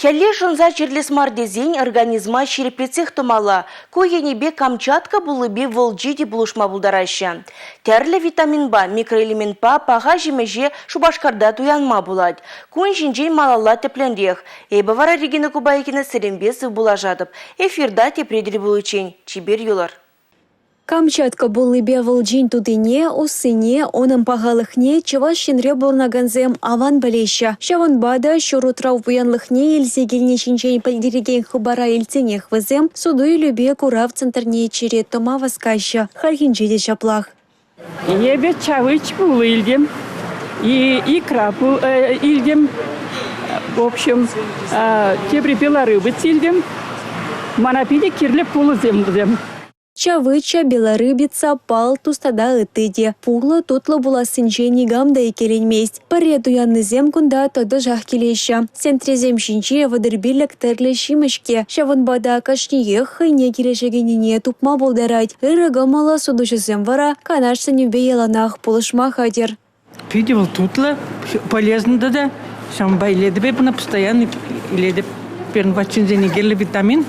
Хелле шунза чирлес мардезень организма черепецех тумала, коенебе Камчатка булыбе волжиди булушма булдараща. Терлі витамин ба, микроэлемент па, паға жемеже Шубашкарда туянма булад. Кун жинжен малалла теплендех. Эйбі вара Регина Кубайкина сіренбесі булажадып. Эфирда тепреділі булучень. Чибер юлар. Камчатка булыбе волжин тудыне, усыне, оным пағалықне, чываш шенре болнаганзем аван білеші. Шаванбада шурутрау буянлықне елзегеліне шинчен пальдереген хыбара елтенех візем, суду любе курав центрне черет тома васкайшы, хархинжеде шаплах. Ебе чавыч был илдем, и икра был илдем, в общем, тебри белорыбы цильдем, манапиде кирле пулы земдем. Чавыча, белорыбица, пал, тустада ытыде. Пугла тутлы була сынчени гамда екеленмест. Паре туянны зем кунда тоды жах келеща. Сентрезем шинче вадырбилек терле шимышке. Шаванбада кашние хайне келешегеніне тупма болдарать. Ирыгамала судушызем вара, канаш сынебе еланах пулышма хадер. Видел тутлы, полезно да. Шамбай ледебе на постоянно ледеб. Первочин зенегерлі витамин.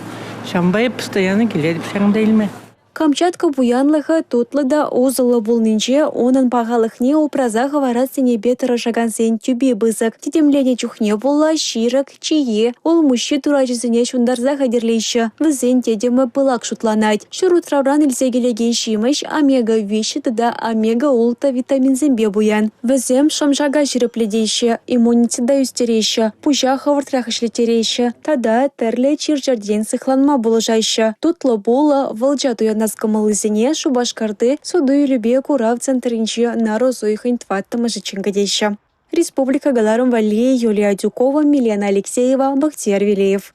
Шамбай постоянно ледеб шагында илме. Камчатка буянлығы тутлыда озылы болнынче, онын пағалықне упраза ғаварат сенебе тұрашаган сен тюбе бызық. Тетемлене чухне болла, широк, чие, ол мұши турачызыне шундарза қадерлейші. Візен тедемі бұлақ шутланайд. Шурутраудан илзегелеген шимыш омега-виші да омега-улта витаминзембе буян. Візем шамжага жиріпледейші, иммунитета үстерейші, пужа хавартрах ішлетерейші. Тада терле чиржарден сықланма болыжайшы. Тутлы болы вылжа туян Скамалызине Шубашкарды суду любе курав центринче на розуихын тваттамы жичингадейші. Республика Галарум Валия, Юлия Дюкова, Милена Алексеева, Бахтияр Велеев.